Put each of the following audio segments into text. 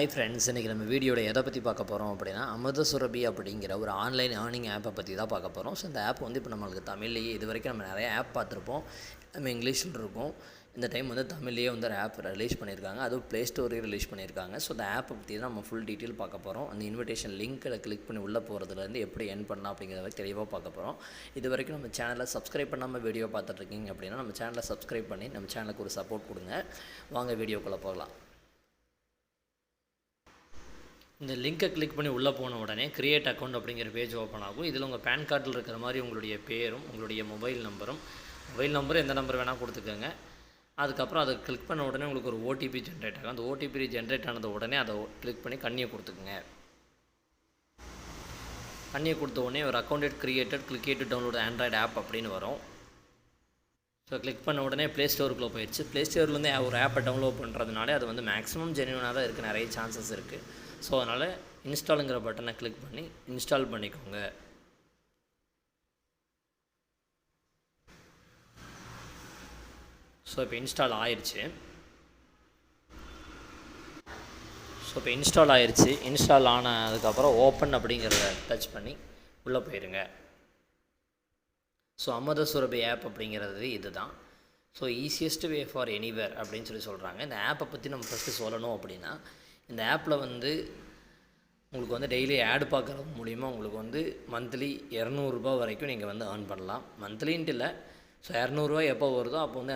Hi friends, இன்றைக்கி நம்ம வீடியோவில் எதை பற்றி பார்க்க போகிறோம் அப்படின்னா அமுதசுரபி அப்படிங்கிற ஒரு ஆன்லைன் ஏர்னிங் ஆப்பை பற்றி தான் பார்க்க போகிறோம். ஸோ இந்த ஆப் வந்து இப்போ நம்மளுக்கு தமிழ்லேயே இது வரைக்கும் நம்ம நிறைய ஆப் பார்த்துருப்போம். நம்ம இங்கிலீஷில் இருக்கும். இந்த டைம் வந்து தமிழ்லேயே வந்து ஒரு ஆப் ரிலீஸ் பண்ணியிருக்காங்க. அதுவும் ப்ளே ஸ்டோரையும் ரிலீஸ் பண்ணியிருக்காங்க. ஸோ இந்த ஆப்பை பற்றி தான் நம்ம ஃபுல் டீட்டெயில் பார்க்க போகிறோம். அந்த இன்விடேஷன் லிங்க்கில் கிளிக் பண்ணி உள்ளே போகிறதுலேருந்து எப்படி எர்ன் பண்ணலாம் அப்படிங்கிறத தெளிவாக பார்க்க போகிறோம். இது வரைக்கும் நம்ம சேனலை சப்ஸ்கிரைப் பண்ணாமல் வீடியோ பார்த்துட்ருக்கீங்க அப்படின்னா நம்ம சேனலை சப்ஸ்கிரைப் பண்ணி நம்ம சேனலுக்கு ஒரு சப்போர்ட் கொடுங்க. வாங்க வீடியோக்குள்ளே போகலாம். இந்த லிங்க்கை கிளிக் பண்ணி உள்ளே போன உடனே க்ரியேட் அக்கௌண்ட் அப்படிங்கிற பேஜ் ஓப்பன் ஆகும். இதில் உங்கள் பேன் கார்டில் இருக்கிற மாதிரி உங்களுடைய பேரும் உங்களுடைய மொபைல் நம்பரும் எந்த நம்பர் வேணால் கொடுத்துக்கோங்க. அதுக்கப்புறம் அதை கிளிக் பண்ண உடனே உங்களுக்கு ஒரு ஓடிபி ஜென்ரேட் ஆகும். அந்த ஓடிபி ஜென்ரேட் ஆனது உடனே அதை கிளிக் பண்ணி கண்ணியை கொடுத்துக்குங்க. கண்ணியை கொடுத்த உடனே ஒரு account click to download android app அப்படின்னு வரும். ஸோ கிளிக் பண்ண உடனே ப்ளே ஸ்டோருக்குள்ளே போயிடுச்சு. ப்ளே ஸ்டோர்லேருந்து ஒரு ஆப்பை டவுன்லோட் பண்ணுறதுனால அது வந்து மேக்ஸிமம் ஜென்யூனாக தான் இருக்குது, நிறைய சான்சஸ் இருக்குது. ஸோ அதனால் இன்ஸ்டாலுங்கிற பட்டனை கிளிக் பண்ணி இன்ஸ்டால் பண்ணிக்கோங்க. ஸோ இப்போ இன்ஸ்டால் ஆயிடுச்சு. இன்ஸ்டால் ஆனதுக்கப்புறம் ஓப்பன் அப்படிங்கிறத டச் பண்ணி உள்ளே போயிடுங்க. ஸோ அமுதசுரபி ஆப் அப்படிங்கிறது இது தான். So easiest way for anywhere அப்படின்னு சொல்கிறாங்க. இந்த ஆப்பை பற்றி நம்ம ஃபஸ்ட்டு சொல்லணும் அப்படின்னா, இந்த ஆப்பில் வந்து உங்களுக்கு வந்து டெய்லி ஆடு பார்க்குறது மூலிமா உங்களுக்கு வந்து மந்த்லி 200 ரூபா வரைக்கும் நீங்கள் வந்து ஏர்ன் பண்ணலாம். மந்த்லின்ட்டு இல்லை, ஸோ 200 ரூபா எப்போ வருதோ அப்போ வந்து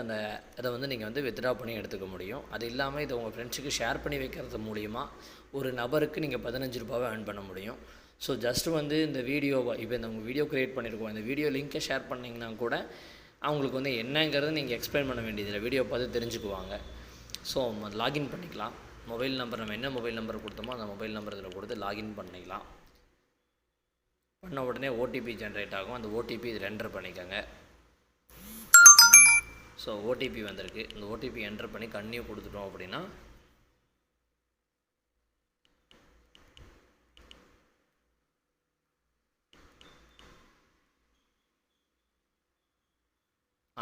அதை வந்து நீங்கள் வந்து வித்ட்ரா பண்ணி எடுத்துக்க முடியும். அது இல்லாமல் இதை உங்கள் ஃப்ரெண்ட்ஸுக்கு ஷேர் பண்ணி வைக்கிறது மூலிமா ஒரு நபருக்கு நீங்கள் 15 ரூபாவை ஏர்ன் பண்ண முடியும். ஸோ ஜஸ்ட்டு வந்து இந்த வீடியோவை இப்போ உங்கள் வீடியோ க்ரியேட் பண்ணியிருக்கோம், இந்த வீடியோ லிங்க்கை ஷேர் பண்ணிங்கன்னா கூட அவங்களுக்கு வந்து என்னங்கிறத நீங்கள் எக்ஸ்பிளைன் பண்ண வேண்டியதில்லை, வீடியோ பார்த்து தெரிஞ்சுக்குவாங்க. ஸோ லாகின் பண்ணிக்கலாம். மொபைல் நம்பர் நம்ம என்ன மொபைல் நம்பர் கொடுத்தோமோ அந்த மொபைல் நம்பர் இதில் கொடுத்து லாகின் பண்ணிக்கலாம். பண்ண உடனே ஓடிபி ஜென்ரேட் ஆகும். அந்த ஓடிபி இதில் என்டர் பண்ணிக்கோங்க. ஸோ ஓடிபி வந்திருக்கு. இந்த ஓடிபி என்டர் பண்ணி கண்ணியை கொடுத்துட்டோம் அப்படின்னா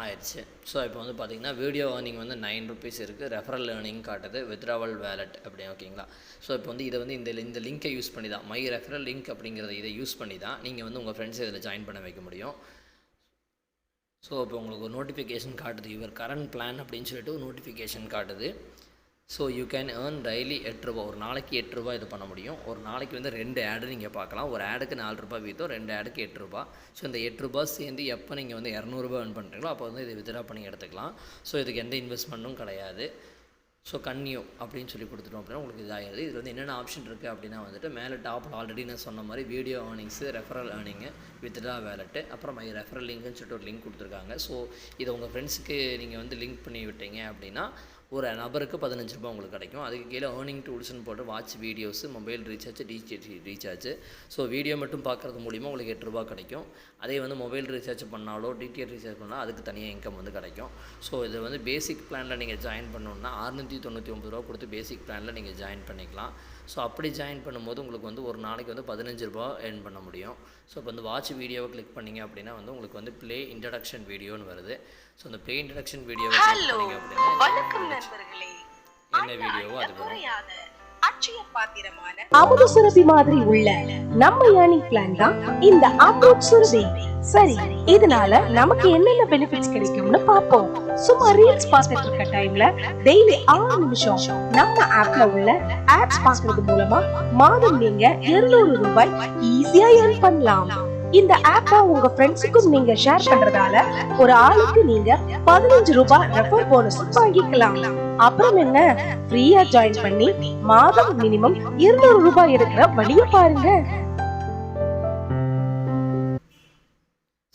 ஆயிடுச்சு. ஸோ இப்போ வந்து பார்த்திங்கன்னா வீடியோ ஏர்னிங் வந்து 9 ருபீஸ் இருக்குது. ரெஃபரல் ஏர்னிங் காட்டுது, வித்ட்ராவல் வேலட் அப்படி ஓகேங்களா. ஸோ இப்போ வந்து இதை வந்து இந்த லிங்க்கை யூஸ் பண்ணி தான், மை ரெஃபரல் லிங்க் அப்படிங்கிறத இதை யூஸ் பண்ணி தான் நீங்கள் வந்து உங்கள் ஃப்ரெண்ட்ஸை இதில் ஜாயின் பண்ண வைக்க முடியும். ஸோ இப்போ உங்களுக்கு ஒரு நோட்டிஃபிகேஷன் காட்டுது, யுவர் கரண்ட் பிளான் அப்படின்னு சொல்லிட்டு ஒரு நோட்டிஃபிகேஷன் காட்டுது. So you can earn daily 8 ரூபா, ஒரு நாளைக்கு 8 ரூபா இது பண்ண முடியும். ஒரு நாளைக்கு வந்து 2 ஆடு நீங்கள் பார்க்கலாம். ஒரு ஆடுக்கு 4 ரூபா வீதம், 2 ஆடுக்கு 8 ரூபா. ஸோ இந்த 8 ரூபா சேர்ந்து எப்போ நீங்கள் வந்து 200 ரூபா ஏர்ன் பண்ணுறீங்களோ அப்போ வந்து இதை வித்ட்ரா பண்ணி எடுத்துக்கலாம். ஸோ இதுக்கு எந்த இன்வெஸ்ட்மெண்ட்டும் கிடையாது. ஸோ கன்னியோ அப்படின்னு சொல்லி கொடுத்துட்டோம் அப்படின்னா உங்களுக்கு இதாகிடுது. இதில் வந்து என்னென்ன ஆப்ஷன் இருக்குது அப்படின்னா வந்துட்டு மேலே டாப்பில் ஆல்ரெடி நான் சொன்ன மாதிரி video earnings, referral earning, withdraw வேலெட்டு, அப்புறம் மை ரெஃபரல் லிங்க்னு சொல்லிட்டு ஒரு லிங்க் கொடுத்துருக்காங்க. ஸோ இதை உங்கள் ஃப்ரெண்ட்ஸுக்கு நீங்கள் வந்து லிங்க் பண்ணி விட்டீங்க அப்படின்னா ஒரு நபருக்கு 15 ரூபா உங்களுக்கு கிடைக்கும். அதுக்கு கீழே ஏர்னிங் டூல்ஸ்னு போட்டு watch videos, mobile recharge, DTH recharge. So video மட்டும் பார்க்குறது மூலிமா உங்களுக்கு 8 ரூபா கிடைக்கும். அதே வந்து மொபைல் ரீசார்ஜ் பண்ணாலோ டிடிஹெச் ரீசார்ஜ் பண்ணால் அதுக்கு தனியாக இன்கம் வந்து கிடைக்கும். ஸோ இது வந்து பேசிக் பிளானில் நீங்கள் ஜாயின் பண்ணணுன்னா 699 ரூபா கொடுத்து பேசிக் பிளானில் நீங்கள் ஜாயின் பண்ணிக்கலாம். ஸோ அப்படி ஜாயின் பண்ணும்போது உங்களுக்கு வந்து ஒரு நாளைக்கு வந்து 15 ரூபா ஏர்ன் பண்ண முடியும். ஸோ இப்போ வந்து வாட்ச் வீடியோவை கிளிக் பண்ணிங்க அப்படின்னா வந்து உங்களுக்கு வந்து ப்ளே இன்ட்ரடக்ஷன் வீடியோன்னு வருது. ஸோ அந்த ப்ளே இன்ட்ரடக்ஷன் வீடியோவை கிளிக் பண்ணிங்க அப்படின்னா என்ன வீடியோவோ அது வரும். அமுதசுரபி மாதிரி உள்ள நம்ம ஏர்னிங் பிளான் தான் இந்த அமுதசுரபி. சரி, இதனால நமக்கு என்னென்ன பெனிஃபிட்ஸ் கிடைக்கும்னு பாப்போம். சும்மா ரீல்ஸ் பார்த்துட்டு இருக்க டைம்ல டெய்லி 6 நிமிஷம் நம்ம ஆப்ல உள்ள ஆட்ஸ் பார்க்கிறது மூலமா மாதம் நீங்க 200 ரூபாய் ஈஸியா ஏர்ன் பண்ணலாம். இந்த ஆப்பை உங்க ஃப்ரெண்ட்ஸுக்கும் நீங்க ஷேர் பண்றதால ஒரு ஆளுக்கு நீங்க 15 ரூபாய் ரெஃபர் போனஸ் வாங்கிக்கலாம். அப்புறம் என்ன, ஃப்ரீயா ஜாயின் பண்ணி மாதம் மினிமம் 200 ரூபாய் எடுக்கிற வழியை பாருங்க.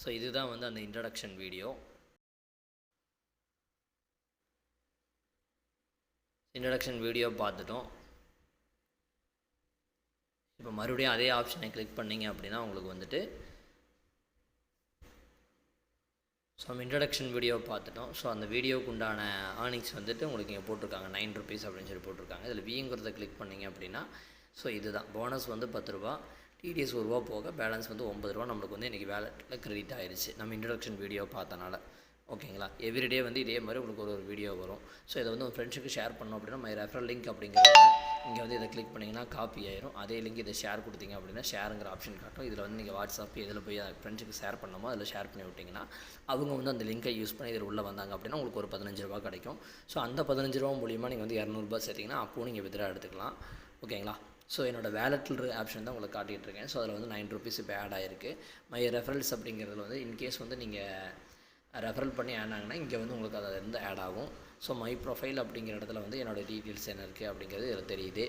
ஸோ இதுதான் வந்து அந்த இன்ட்ரடக்ஷன் வீடியோ. இன்ட்ரடக்ஷன் வீடியோ பார்த்துட்டோம். இப்போ மறுபடியும் அதே ஆப்ஷனை கிளிக் பண்ணிங்க அப்படின்னா உங்களுக்கு வந்துட்டு ஸோ நம்ம இன்ட்ரடக்ஷன் வீடியோ பார்த்துட்டோம். ஸோ அந்த வீடியோவுக்கு உண்டான ஏர்னிங்ஸ் வந்துட்டு உங்களுக்கு இங்கே போட்டிருக்காங்க 9 ருபீஸ் அப்படின்னு சொல்லி போட்டிருக்காங்க. இதில் விங்கிறத கிளிக் பண்ணிங்க அப்படின்னா ஸோ இதுதான் போனஸ் வந்து 10 ரூபா, டிடிஎஸ் 1 ரூபா போக பேலன்ஸ் வந்து 9 ரூபா நம்மளுக்கு வந்து இன்றைக்கி வேலெட்டில் கிரெடிட் ஆயிடுச்சு நம்ம இன்ட்ரடக்ஷன் வீடியோ பார்த்தனால. ஓகேங்களா. எவ்ரிடே வந்து இதே மாதிரி உங்களுக்கு ஒரு வீடியோ வரும். ஸோ இதை வந்து உங்கள் ஃப்ரெண்ட்ஸுக்கு ஷேர் பண்ணோம் அப்படின்னா மை ரெஃபரல் லிங்க் அப்படிங்கிறத இங்கே வந்து இதை கிளிக் பண்ணிங்கன்னா காப்பி ஆயிரும். அதே லிங்க் இதை ஷேர் கொடுத்தீங்க அப்படின்னா ஷேருங்கிற ஆப்ஷன் காட்டும். இதில் வந்து நீங்கள் வாட்ஸ்அப் இதில் போய் ஃப்ரெண்ட்ஸுக்கு ஷேர் பண்ணணுமோ அதில் ஷேர் பண்ணி விட்டிங்கன்னா அவங்க வந்து அந்த லிங்கை யூஸ் பண்ணி இதில் உள்ளே வந்தாங்க அப்படின்னா உங்களுக்கு ஒரு 15 ரூபா கிடைக்கும். ஸோ அந்த 15 ரூபா மூலிமா நீங்கள் வந்து 200 ரூபா சேர்த்திங்கன்னா அப்போது நீங்கள் வித்ரா எடுத்துக்கலாம். ஓகேங்களா. ஸோ என்னோடய வேலெட்டில் ஆப்ஷன் தான் உங்களுக்கு காட்டிகிட்டு இருக்கேன். ஸோ அதில் வந்து 9 ருபீஸ் இப்போ ஆட் ஆகிருக்கு. மை ரெஃபரல்ஸ் அப்படிங்கிறதுல வந்து இன்கேஸ் வந்து நீங்கள் ரெஃபரல் பண்ணி ஆட் ஆகுனா இங்கே வந்து உங்களுக்கு அதில் இருந்து ஆட் ஆகும். ஸோ மை ப்ரொஃபைல் அப்படிங்கிற இடத்துல வந்து என்னோடய டீட்டெயில்ஸ் என்ன இருக்குது அப்படிங்கிறது இதில் தெரியுது.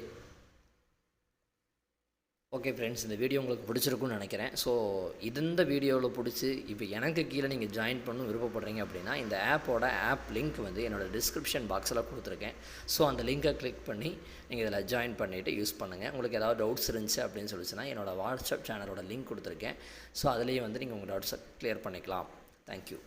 ஓகே ஃப்ரெண்ட்ஸ், இந்த வீடியோ உங்களுக்கு பிடிச்சிருக்குன்னு நினைக்கிறேன். ஸோ இந்த வீடியோவில் பிடிச்சி இப்போ எனக்கு கீழே நீங்கள் ஜாயின் பண்ணணும் விருப்பப்படுறீங்க அப்படின்னா இந்த ஆப் லிங்க் வந்து என்னோடய டிஸ்கிரிப்ஷன் பாக்ஸில் கொடுத்துருக்கேன். ஸோ அந்த லிங்கை கிளிக் பண்ணி நீங்கள் இதில் ஜாயின் பண்ணிவிட்டு யூஸ் பண்ணுங்கள். உங்களுக்கு ஏதாவது டவுட்ஸ் இருந்துச்சு அப்படின்னு சொல்லிச்சுன்னா என்னோடய வாட்ஸ்அப் சேனலோட லிங்க் கொடுத்துருக்கேன். ஸோ அதுலேயே வந்து நீங்கள் உங்கள் டவுட்ஸை க்ளியர் பண்ணிக்கலாம். தேங்க்யூ.